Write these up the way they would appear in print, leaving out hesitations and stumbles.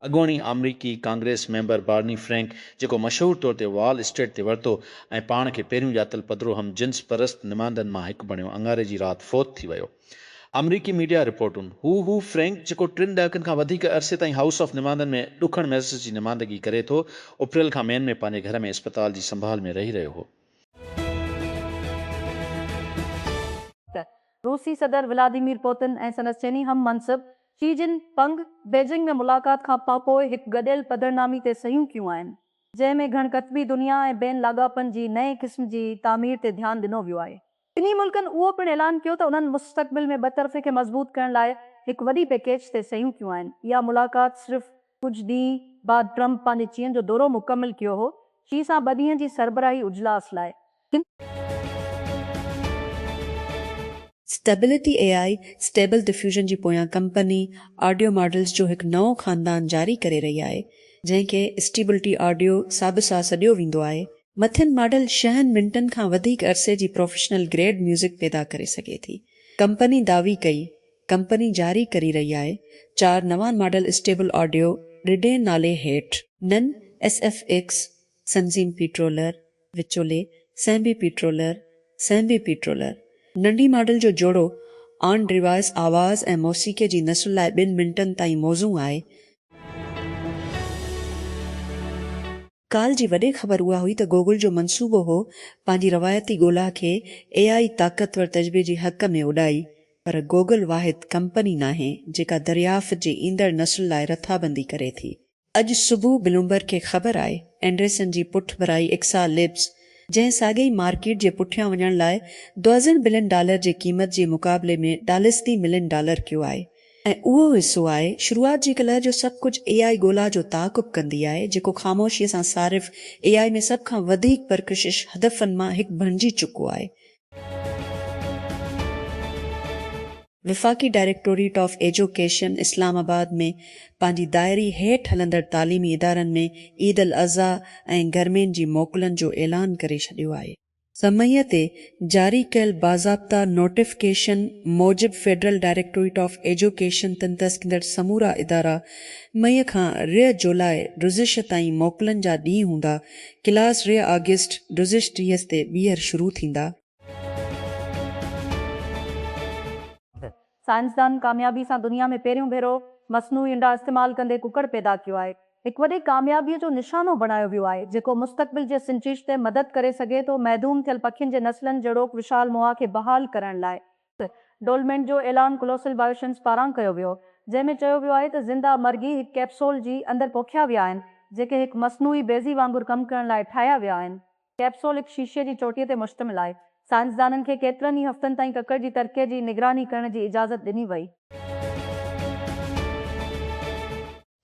अॻूणी अमरीकी Congress member Barney Frank जेको मशहूर तौर ते वॉल स्ट्रीट ते वरितो ऐं पाण खे पहिरियों ॼातल पधिरो हम जिन्स परस्त निमांदनि मां हिकु बणियो, अंगारे जी राति फ़ौत थी वियो। अमरीकी मीडिया रिपोर्टुनि हू फ्रैंक जेको 3 ॾहाकनि खां वधीक अरसे ताईं हाउस ऑफ निमांदनि में ॾुखण महसूस जी निमांदगी करे थो, अप्रैल खां मेन में पंहिंजे घर में अस्पताल जी संभाल में रही रहियो हो। रूसी सदर व्लादिमीर पुतिन ऐं संदसि चइनी हम मनसब शी जिनपिंग बीजिंग में मुलाक़ात खां पोइ हिकु गॾियल पधरनामी ते सहियूं कयूं आहिनि, जंहिंमें घणकतबी दुनिया ऐं ॿियनि लाॻापनि जी नए क़िस्म जी तामीर ते ध्यानु ॾिनो वियो आहे। ॿिन्ही मुल्कनि उहो पिणु ऐलान कयो त उन्हनि मुस्तक़बिल में ॿतरफ़े खे मज़बूत करण लाइ हिकु वॾी पैकेज ते सहियूं कयूं आहिनि। इहा मुलाक़ात सिर्फ़ कुझु ॾींहं बाद ट्रंप पंहिंजे चीन जो दौरो मुकमिल कयो हो, शी सां 2 ॾींहनि जी सरबराही उजलास लाइ। स्टेबिलिटी AI स्टेबल डिफ्यूजन जी पोयां कंपनी ऑडियो मॉडल्स जो हिकु नओं ख़ानदान जारी करे रही आहे, जंहिंखे स्टेबिलिटी ऑडियो साब सां सॾियो वेंदो आहे। मथियनि मॉडल 6 मिंटनि खां वधीक अरसे जी प्रोफेशनल ग्रेड म्यूज़िक पैदा करे सघे थी। कंपनी दावी कई कंपनी जारी करी रही आहे 4 नवां मॉडल स्टेबल ऑडियो रिडे नाले हेठि नन SFX संजीम पीट्रोलर विचोले सैम्बी पीट्रोलर नंढी मॉडल जो जोड़ो ऑन डिवाइस आवाज़ ऐं मौसीक़े जी नस्ल लाइ 2 मिंटनि ताईं मौज़ू आहे। काल जी वॾे ख़बर उहा हुई त गूगल जो मंसूबो हो पंहिंजी रवायती ॻोल्हा खे AI ताक़तवर तजबे जी हक़ में उॾाई, पर गूगल वाहिद कंपनी नाहे जेका दरियाफ़्त जी ईंदड़ नस्ल लाइ रथाबंदी करे थी। अॼु सुबुह ब्लूमबर्ग खे ख़बर आहे एंडरसन जी पुठभराई एक्सा लिब्स, जंहिं साॻे मार्केट जे पुठियां वञण लाइ $1 बिलियन जे क़ीमत जे मुक़ाबले में $30 मिलियन कयो आहे, ऐं उहो हिसो आहे शुरूआत जी कल्ह जो सभु कुझु AI ॻोल्हा जो ताक़ुब कंदी आहे, जेको ख़ामोशीअ सां सारिफ़ AI में सभ खां वधीक परकशिश हदफ़नि मां हिकु बणिजी चुको आहे। विफ़ाक़ी डायरेक्टोरेट ऑफ एजुकेशन इस्लामाबाद में पंहिंजी दायरी हेठि हलंदड़ तालीमी इदारनि में ईद अल अज़हा ऐं गर्मियुनि जी मोकलुनि जो ऐलान करे छॾियो आहे। समय ते जारी कयल बाज़ाब्ता नोटिफिकेशन मूजिब फेडरल डायरेक्टोरेट ऑफ एजुकेशन तंतस्किंदड़ समूरा इदारा मई खां 2 जुलाई गुज़िश ताईं मोकलुनि जा ॾींहं हूंदा, क्लास 2 अगस्त गुज़िश 30 ते ॿीहर शुरू थींदा। साइंसदान कामयाबी सां दुनिया में पहिरियों भेरो मसनूई अंडा इस्तेमालु कंदे कुकड़ पैदा कयो आहे। हिकु वॾी कामयाबीअ जो निशानो बणायो वियो आहे, जेको मुस्तक़बिल जे सिंचिश ते मदद करे सघे थो महदूम थियल पखियुनि जे नस्लनि जहिड़ोक विशाल मुआ खे बहाल करण लाइ। डोलमेंट जो ऐलान कोलोसल बायोशंस पारां कयो वियो, जंहिंमें चयो वियो आहे त ज़िंदा मर्गी हिकु कैप्सूल जी अंदरि पोखिया विया आहिनि, जेके हिकु मसनूई बेज़ी वांगुरु कमु करण लाइ ठाहिया विया आहिनि। कैप्सूल हिकु शीशे जी चोटीअ ते मुश्तमिल आहे। साइंसदाननि खे केतिरनि ई हफ़्तनि ताईं ककड़ जी तरक़ीअ जी निगरानी करण जी इजाज़त ॾिनी वई।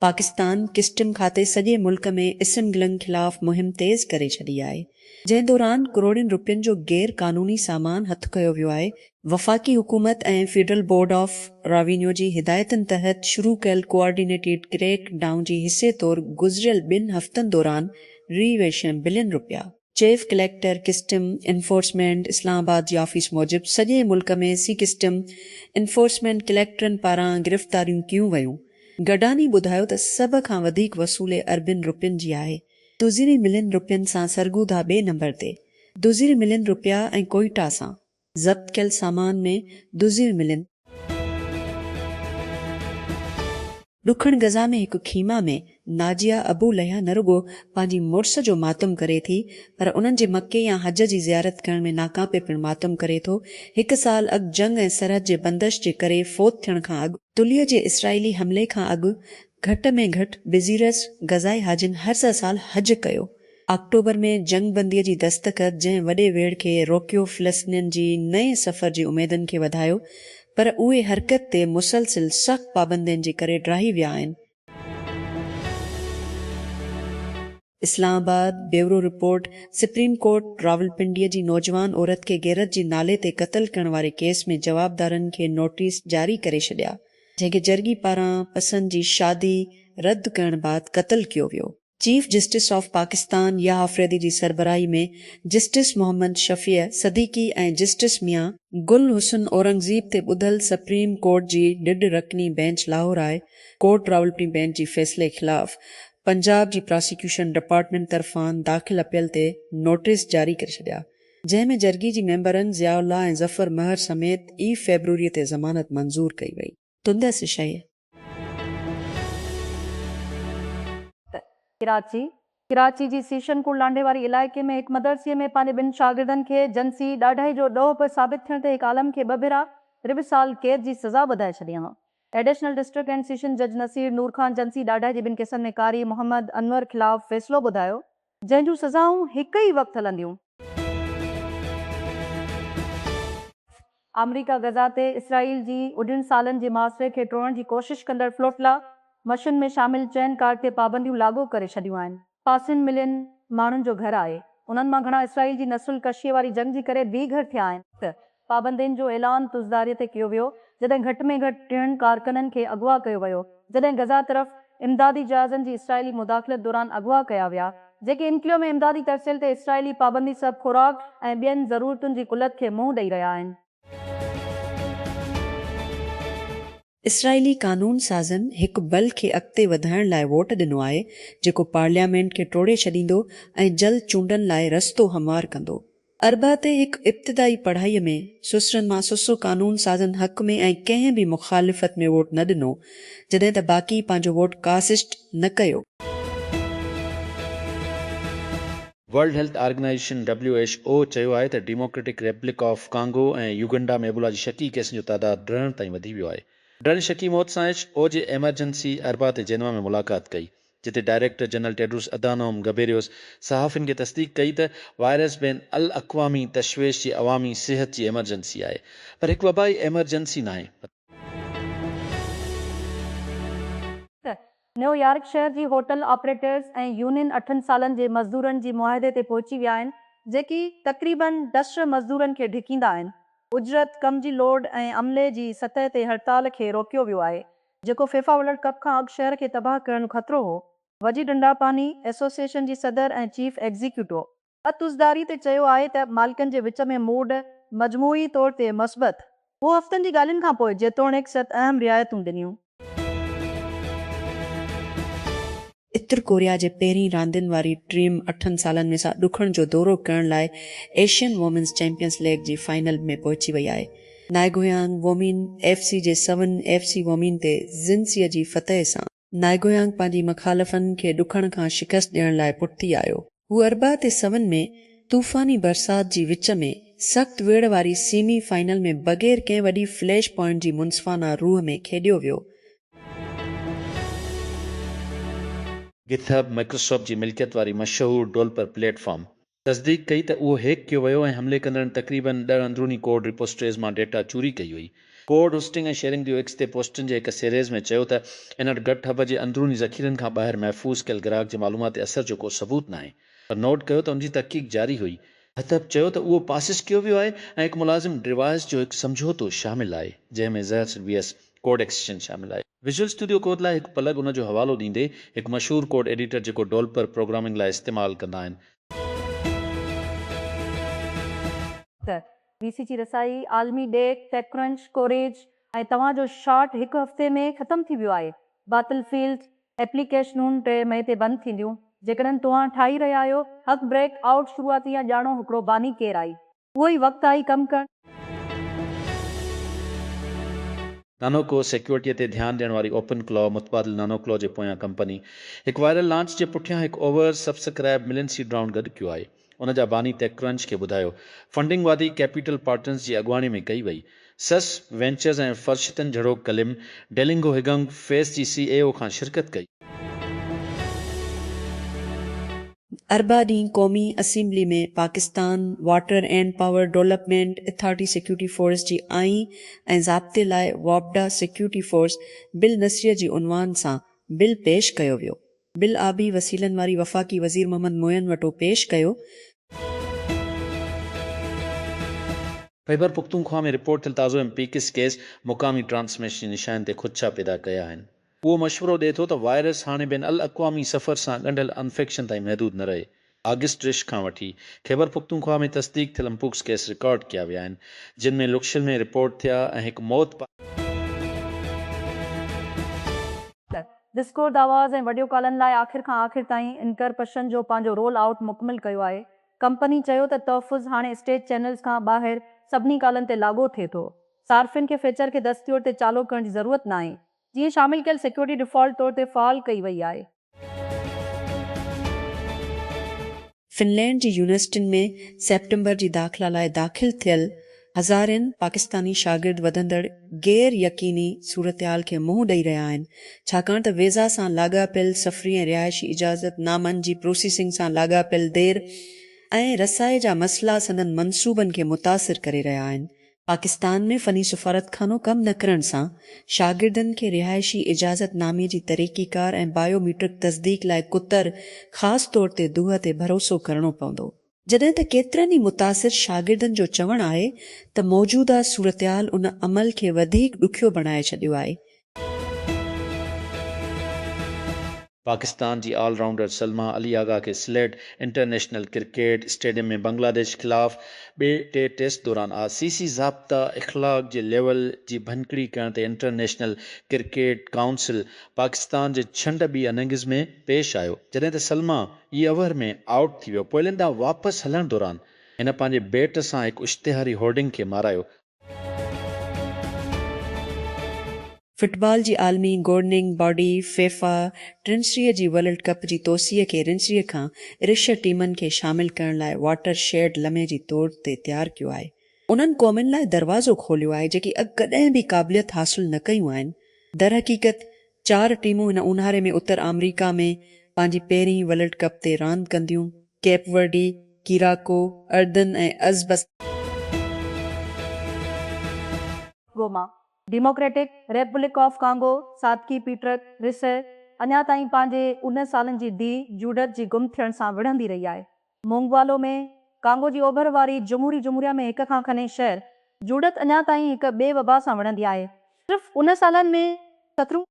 पाकिस्तान किस्टम खाते सॼे मुल्क में इसनगलनि ख़िलाफ़ मुहिम तेज़ करे छॾी आहे, जंहिं दौरान करोड़नि रुपयनि जो गैर क़ानूनी सामान हथु कयो वियो आहे। वफ़ाक़ी हुकूमत ऐं फेडरल बोर्ड ऑफ रेवेन्यू जी हिदायतुनि तहत शुरू कयल कोऑर्डिनेटेड क्रैक डाउन जी हिसे तौरु गुज़िरियल 2 हफ़्तनि दौरान $20 billion chief collector customs enforcement Islamabad जी ऑफिस मूजिब सॼे मुल्क में सी किस्टम इन्फोर्समेंट कलेक्टरनि पारां गिरफ़्तारियूं कयूं वयूं। गडानी ॿुधायो त सभ खां वधीक वसूले $अरबनि रुपयनि जी आहे। $20 मिलियन सां सरगूदा 2 नंबर ते, $20 मिलियन ऐं कोइटा सां ज़ब्त कयल सामान में $20 मिलियन। ॾुखण गज़ा में हिकु खीमा में नाजिया अबू लया न रुगो पंहिंजी मुड़ुस जो मातम करे थी, पर उन्हनि जे मके या हज जी ज़ियारत करण में नाकाबे पिणु मातम करे थो। 1 साल अॻु जंग ऐं सरहद जे बंदिश जे करे फ़ौत थियण खां अॻु तुलीअ जे इसराइली हमले खां अॻु घटि में घटि बेज़ीरस गज़ाई हाजिन हर साल हज कयो। अक्टूबर में जंग बंदीअ जी दस्तख़त, जंहिं वॾे वेड़ खे रोकियो, फ़िलिस्तीनियुनि जी नए सफ़र जी उमेदुनि खे वधायो, पर उहे हरकत ते मुसलसिल सख़्त पाबंदियुनि जे करे ड्राही विया आहिनि। Islamabad bureau report supreme court रावलपिंडीअ जी नौजवान औरत खे गैरत जी नाले ते क़त्ल करण वारे केस में जवाबदारनि खे नोटिस जारी करे छॾिया, जंहिंखे जर्गी पारां पसंद जी शादी रद्द करण बाद क़त्ल कयो वियो। चीफ जस्टिस ऑफ पाकिस्तान या आफरीदी जी सरबराही में जस्टिस मोहम्मद शफीअ सदीकी ऐं जस्टिस मियां गुल हुसन औरंगज़ेब ते ॿुधल सुप्रीम कोर्ट जी ॾिड रकनी बेंच लाहौर आहे कोर्ट रावलपिंडी बेंच जी फ़ैसिले ख़िलाफ़ पंजाब जी प्रोसिक्यूशन डिपार्टमेंट तरफ़ां दाख़िल अपील ते नोटिस जारी करे छॾिया जंहिं में जरगी जी मेंबरनि ज़ियाउल्लाह ऐं ज़फ़र महर समेत ई फ़ेबरवरी ते ज़मानत मंज़ूर कई वई तुंदस शइ कराची जी सीशनपुर लांडे वारी इलाइक़े में हिकु मदरसे में पंहिंजे ॿिनि शागिर्दनि खे जिनसी ॾाढाई जो ॾोह पियो साबित थियण ते हिकु आलम खे 2 भेरा 23 साल क़ैद जी सज़ा ॿुधाए छॾियईं। एडिशनल डिस्ट्रिक्ट एंड सेशन जज नसीर नूर ख़ान जिनसी ॾाढाई जे 2 केसनि में कारी मोहम्मद अनवर ख़िलाफ़ फ़ैसिलो ॿुधायो जंहिं जूं सज़ाऊं हिकु ई वक़्तु हलंदियूं। अमरीका गज़ा ते इसराइल जी उॾिन सालनि जे मुआसिरे खे टोड़ण जी कोशिश कंदड़ फ्लोटला मशन में शामिल चइनि कार ते पाबंदियूं लागू करे छॾियूं आहिनि। पासिन मिलियन माण्हुनि जो घर आहे उन्हनि मां घणा इसराइल जी नस्ल कशीअ वारी जंग जी करे बेघर थिया आहिनि त पाबंदियुनि जो ऐलान तुज़दारीअ ते कयो वियो जॾहिं घटि में घटि 3 कारकुननि खे अगवा कयो वियो जॾहिं गज़ा तरफ़ इमदादी जहाज़नि जी इसराइली मुदाख़लत दौरान अगवा कया विया जेके इनक्लियो में इमदादी तरसेल ते इसराइली पाबंदी सभु खुराक ऐं ॿियनि ज़रूरतुनि जी कुलत खे मुंहुं ॾेई रहिया आहिनि। इसराइली कानून साज़नि हिकु बल खे अॻिते वधाइण लाइ वोट ॾिनो आहे जेको पार्लियामेंट खे टोड़े छॾींदो ऐं जल्द चूंडनि लाइ रस्तो हमवार कंदो। अरबा ते हिकु इब्तिदाई पढ़ाईअ में सुसरनि मां सुसो कानून साज़नि हक़ में ऐं कंहिं बि मुखालिफ़त में वोट न ॾिनो जॾहिं त बाक़ी पंहिंजो वोट कासिस्ट न कयो। वर्ल्ड हेल्थ ऑर्गेनाइजेशन WHO चयो आहे त डेमोक्रेटिक रिपब्लिक ऑफ कांगो ऐं युगंडा में एबोला जी शकी केसनि जो तादादु ॾहण ताईं वधी वियो आहे। ॾहण शकी मौत सां WHO जे एमरजेंसी अरबा ते जेनवा में मुलाक़ात कई जिते डायरेक्टर जनरल टेड्रोस अदानोम गबेरियोस सहाफ़ियुनि खे तस्दीक कई त वायरस बैन अल अक़वामी तशवीश जी अवामी सिहत जी एमरजेंसी आहे पर हिकु वबाई एमरजेंसी नाहे। न्यूयॉर्क शहर जी होटल ऑपरेटर्स ऐं यूनियन 8 सालनि जे मज़दूरनि जी मुआहदे ते पहुची विया आहिनि जेकी तक़रीबन 10 मज़दूरनि खे ढिकींदा आहिनि। उजरत कम जी लोड ऐं अमले जी सतह ते हड़ताल खे रोकियो वियो आहे जेको फीफा वर्ल्ड कप खां अॻु शहर खे तबाह करण ख़तरो हो। वजी डंडापानी एसोसिएशन जी सदर ऐं चीफ एग्ज़ीक्यूटिव अतुज़दारी ते चयो आहे त मालिकनि जे विच में मूड मजमूई तौर ते मस्बत वो हफ़्तनि जी ॻाल्हियुनि खां पोइ जेतोणीकि 7 अहम रिआयतूं ॾिनियूं। उत्तर कोरिया जे पहिरीं रांदियुनि वारी टीम 8 सालनि में सां ॾुखण जो दौरो करण लाइ एशियन वोमेन्स चैंपियंस लीग जी फाइनल में पहुची वई आहे। नायगोयांग वोमिन FC जे 7 FC वोमिन ते जिनसीअ जी फतह सां नायगोयांग पंहिंजी मुखालिफ़नि खे ॾुखण खां शिकस्त ॾियण लाइ पुठिती आयो। हू अरबा ते 7 में तूफ़ानी बरसात जी विच में सख़्त वेड़ वारी सेमी फाइनल में बग़ैर कंहिं वॾी फ्लैश पॉइंट जी मुनसिफ़ाना रूह में खेॾियो वियो। गिथहब माइक्रोसॉफ्ट जी मिल्कियत वारी मशहूर डेवलपर प्लेटफॉर्म तस्दीक कई त उहो हैक कयो वियो ऐं हमले कंदड़नि तक़रीबन 10 अंदरूनी कोड रिपोस्ट्रीज़ मां डेटा चोरी कई हुई। कोड होस्टिंग ऐं शेयरिंग जो एक्स ते पोस्टनि जे हिकु सीरीज़ में चयो त इन वटि गिथहब जे अंदरूनी ज़ख़ीरनि खां ॿाहिरि महफ़ूज़ कयल ग्राहक जे मालूमात ते असर जो को सबूत नाहे पर नोट कयो त उन जी तहक़ीक़ जारी हुई। गिथहब चयो त उहो पासिस कयो वियो आहे ऐं हिकु मुलाज़िम डिवाइस जो हिकु समझौतो शामिल आहे जंहिं में ज़हर VS कोड एक्सचेंज शामिल आहे। विजुअल स्टूडियो कोड लाइ हिकु पलग उन जो हवालो ॾींदे हिकु मशहूर कोड एडिटर जेको डेवलपर प्रोग्रामिंग लाइ इस्तेमालु कंदा आहिनि। VC जी रसाई आलमी डेट टेकक्रंच कोरेज ऐं तव्हांजो शॉट हिकु हफ़्ते में ख़तमु थी वियो आहे। बातिलफील्ड एप्लीकेशनुनि 3 मई ते बंदि थींदियूं जेकॾहिं तव्हां ठाही रहिया आहियो। हक़ ब्रेक आउट शुरूआती या ॼाणो हिकिड़ो बानी केरु आई उहो ई वक़्तु आई कमु करणु। नानोको सिक्योरिटीअ ते ध्यानु ॾियण वारी ओपन क्लॉ मुतबादिल नानोक्लॉ जे पोयां कंपनी हिकु वायरल लॉन्च जे पुठियां हिकु over subscribe million seed round गॾु कयो आहे। उन जा बानी टेकक्रंच खे ॿुधायो फंडिंग वादी कैपिटल पार्टनर्स जी अॻुवाणी में कई वई। सस वेंचर्स ऐं फर्शतन जहिड़ो कलिम डेलिंगो हिगंग फेस जी CEO खां शिरकत कई। अरबा ॾींहुं क़ौमी असेंबली में Pakistan water and power development authority security force जी आईन ऐं ज़ाब्ते लाइ वापडा सिक्योरिटी फोर्स बिल नसीर जी उनवान सां बिल पेश कयो वियो। बिल आबी वसीलनि वारी वफ़ाक़ी वज़ीर मोहम्मद मोइन वटो पेश कयो। खैबर पुख्तूनख्वा में रिपोर्ट थियल ताज़ो ऐं पीकिस केस मुक़ामी ट्रांसमिशन निशान ते खुदशा पैदा कया आहिनि। उहो मशवरो ॾिए थो त वायरस हाणे ॿियनि अल अक़वामी सफ़र सां ॻंढियल इंफेक्शन ताईं महदूद न रहे। ऑगस्ट रिश खां वठी ख़ैबर पुख्तूनख्वा में तस्दीक थियल मपुक्स केस रिकॉर्ड कया विया आहिनि, जिन में लुक्शल में रिपोर्ट थिया ऐं हिकु मौत डिस्कोर्ड आवाज़ ऐं वडियो कॉलनि लाइ आख़िर खां आख़िर ताईं इनकरप्शन जो पंहिंजो रोल आउट मुकमिल कयो आहे। कंपनी चयो त तहफ़ुज़ हाणे स्टेट चैनल्स खां ॿाहिरि सभिनी कॉलनि ते लागू थिए थो। सार्फ़िन खे फीचर खे दस्तियोर ते चालू करण जी ज़रूरत न आहे, जीअं शामिल कयल सिक्योरिटी डिफ़ॉल्ट तौर ते फ़ाल कई वई आहे। फिनलैंड जी यूनिवर्सिटियुनि में सेप्टेंबर जी दाख़िला लाइ दाख़िल थियल हज़ारनि पाकिस्तानी शागिर्द वधंदड़ गैर यकीनी सूरतहाल खे मुंहुं ॾेई रहिया आहिनि, छाकाणि त वीज़ा सां लाॻापियल सफ़री ऐं रिहाइशी इजाज़त नामनि जी प्रोसेसिंग सां लाॻापियल देर ऐं रसाए जा मसइला संदनि मनसूबनि खे मुतासिर करे रहिया आहिनि। पाकिस्तान में फ़नी सफ़ारतखानो कमु न करण सां शागिर्दनि खे रिहाइशी इजाज़त नामे जी तरीक़ीकार ऐं बायोमीट्रिक तस्दीक लाइ कुतर ख़ासि तौर ते दूह ते भरोसो करणो पवंदो, जॾहिं त केतिरनि ई मुतासिर शागिर्दनि जो चवणु आहे त मौजूदा सूरतहाल उन अमल खे वधीक ॾुखियो बणाए छॾियो आहे। पाकिस्तान जी ऑलराउंडर सलमा अली आगा खे सिलेट इंटरनेशनल क्रिकेट स्टेडियम में बांग्लादेश ख़िलाफ़ ॿिए टेस्ट दौरान आसीसी ज़ाब्ता इख़लाक़ जे लेवल जी भनकड़ी करण ते इंटरनेशनल क्रिकेट काउंसिल पाकिस्तान जे छंड ॿी इनिंग्स में पेश आयो, जॾहिं त सलमा ई ओवर में आउट थी वियो। पोइलनि ॾांहुं वापसि हलण दौरान हिन पंहिंजे बैट सां हिकु इश्तिहारी होर्डिंग खे मारायो। फुटबॉल जी आलमी गोवर्निंग बॉडी फीफा टिनसीअ जी वर्ल्ड कप जी तोसीअ खे रिनसीअ खां इरिश टीमनि खे शामिल करण लाइ वाटर शेड लम्हे जी तौर ते तयारु कयो आहे। उन्हनि क़ौमुनि लाइ दरवाज़ो खोलियो आहे जेकी अॻु कॾहिं बि क़ाबिलियत हासिल न कयूं आहिनि। दर हक़ीक़त 4 टीमूं हिन ऊन्हारे में उत्तर अमरीका में पंहिंजी पहिरीं वर्ल्ड कप ते रांदि कंदियूं। केप वर्डी, कीराको, अर्दन ऐं अज़बस Goma Democratic Republic of Congo सादकी पीटरक रिसे अञा ताईं पंहिंजे 19 सालनि जी धीउ जूडत जी गुम थियण सां विढ़ंदी रही आहे। मोंगवालो में कांगो जी ओभर वारी जमहूरिया में हिक खां खने शहर जूडत अञा ताईं हिक ॿिए वबा सां विढ़ंदी आहे। सिर्फ़ 19 सालनि में 17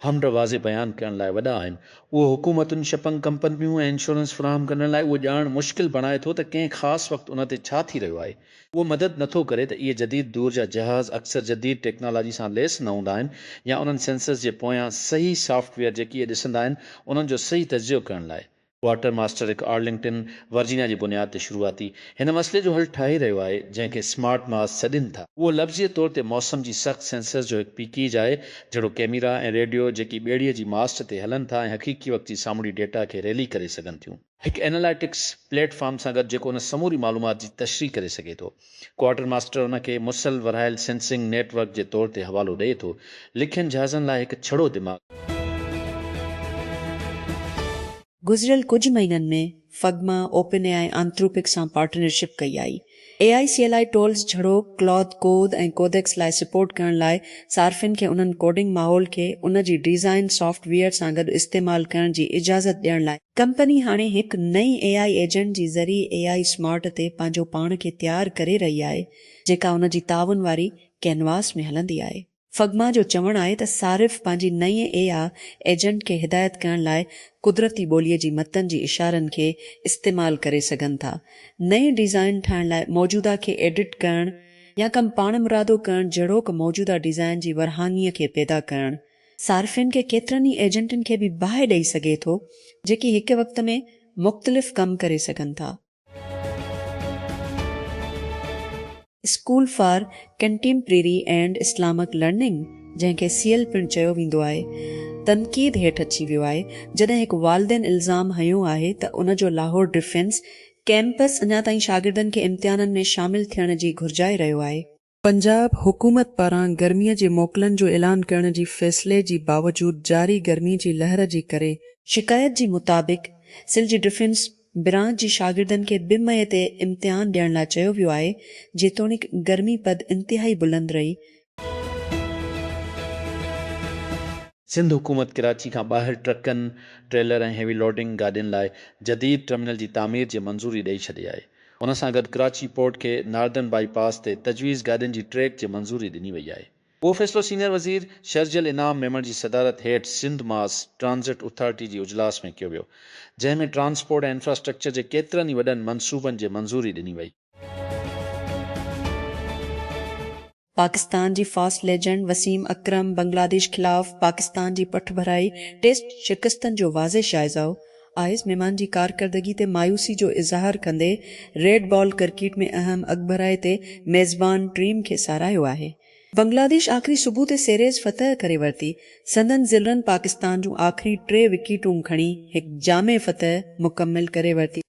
हमड वाज़े बयान करण लाइ वॾा आहिनि। उहो हुकूमतुनि शपंग कंपनियूं ऐं इंश्योरेंस फराहम करण लाइ उहो ॼाणणु मुश्किल बणाए थो त कंहिं ख़ासि वक़्तु उन ते छा थी रहियो आहे। उहो मदद नथो करे त इहे जदीद दौर जा जहाज़ अक्सर जदीद टेक्नोलॉजी सां लेस न हूंदा आहिनि या उन्हनि सेंसर्स जे पोयां सही सॉफ्टवेयर जेकी इहे ॾिसंदा आहिनि उन्हनि जो सही तजियो करण लाइ। वाटर मास्टर हिकु आर्लिंगटन वर्जीनिया जी बुनियाद ते शुरूआती हिन मसइले जो हल ठाहे रहियो आहे, जंहिंखे स्मार्ट मास सॾनि था। उहो लफ़्ज़ी तौर ते मौसम जी सख़्त सेंसर्स जो हिकु पीकीज आहे, जहिड़ो कैमरा ऐं रेडियो जेकी ॿेड़ीअ जी मास्ट ते हलनि था ऐं हक़ीक़ी वक़्त जी सामुड़ी डेटा खे रैली करे सघनि थियूं। हिकु एनालिटिक्स प्लेटफॉर्म सां गॾु जेको उन समूरी मालूमात जी तशरीह करे सघे थो। क्वार्टर मास्टर उन खे मुसल वरायल सेंसिंग नेटवर्क जे तौर ते हवालो ॾिए थो। लिखियलु जहाज़नि लाइ हिकु छड़ो दिमाग़। गुज़िरियल कुझु महीननि में फगमा ओपन एआई एंथ्रोपिक सां पार्टनरशिप कई आई। AICLI टोल्स छड़ो क्लॉथ कोड ऐं कोडेक्स लाइ सपोर्ट करण लाइ सार्फिन खे उन्हनि कोडिंग माहौल खे उन जी डिज़ाइन सॉफ्टवेयर सां गॾु इस्तेमालु करण जी इजाज़त ॾियण लाइ कंपनी हाणे हिकु नई AI एजेंट जी ज़रिए AI स्मार्ट ते पंहिंजो पाण खे तयारु करे रही आहे, जेका उन जी ताउन वारी कैनवास में हलंदी आहे। फगमा जो चवणु आहे त सारिफ़ पंहिंजी नई AI एजेंट खे हिदायत करण लाइ कुदरती ॿोलीअ जी मतनि जी इशारनि खे इस्तेमालु करे सघनि था। नई डिज़ाइन ठाहिण लाइ मौजूदा खे एडिट करण या कमु पाण मुरादो करण जहिड़ोक मौजूदा डिज़ाइन जी वरहांगीअ खे पैदा करण सार्फ़िन खे केतिरनि ई एजेंटनि खे बि बाहि ॾेई सघे थो, जेकी हिक वक़्त में मुख़्तलिफ़ कमु करे सघनि था। School for contemporary and Islamic learning, जंहिंखे CL पिणु चयो वेंदो आहे, तनक़ीद हेठि अची वियो आहे जॾहिं हिकु वालिदेन इल्ज़ाम हयो आहे त उन जो लाहौर डिफेंस कैंपस अञा ताईं शागिर्दनि खे इम्तिहाननि में शामिल थियण जी घुर्जाए रहियो आहे। पंजाब हुकूमत पारां गर्मीअ जे मोकलनि जो ऐलान करण जी फ़ैसिले जी बावजूद जारी गर्मी जी लहर जे करे शिकायत जी मुताबिक़ सिल जी डिफेंस ब्रांच जी शागिर्दनि खे 2 मई ते इम्तिहान ॾियण लाइ चयो वियो आहे, जेतोणीकि गर्मी पद इंतिहाई बुलंद रही। सिंध हुकूमत कराची खां ॿाहिरि ट्रकनि, ट्रेलर ऐं हेवी लोडिंग गाॾियुनि लाइ जदीद टर्मिनल जी तामीर जी मंज़ूरी ॾेई छॾी आहे। उन सां गॾु कराची पोर्ट खे नार्दन बाईपास ते तजवीज़ गाॾियुनि जी ट्रैक जी मंज़ूरी ॾिनी वई आहे। वो फ़ैसिलो सीनियर वज़ीर शर्जिल इनाम मेमण जी सदारत हेठ सिंध मास ट्रांज़िट अथॉरिटी जी उजलास में कयो वियो, जंहिंमें ट्रांसपोर्ट ऐं इंफ्रास्ट्रक्चर जे केतिरनि ई वॾनि मनसूबनि जे मंज़ूरी ॾिनी वई। पाकिस्तान जी फास्ट लेजेंड वसीम अकरम बांग्लादेश खिलाफ पाकिस्तान जी पठ भराई टेस्ट शिकस्तनि जो वाज़े शाइज़ो आइस मेहमान जी कारकर्दगी ते मायूसी जो इज़हार कंदे रेड बॉल क्रिकेट में अहम अकबराए ते मेज़बान टीम खे सारायो आहे। बांग्लादेश आख़िरी सुबुह ते सीरीज़ फतह करे वरिती। संदन ज़िलरनि पाकिस्तान जूं आख़िरी 3 विकेटूं खणी हिकु जामे फतह मुकमिल करे वरिती।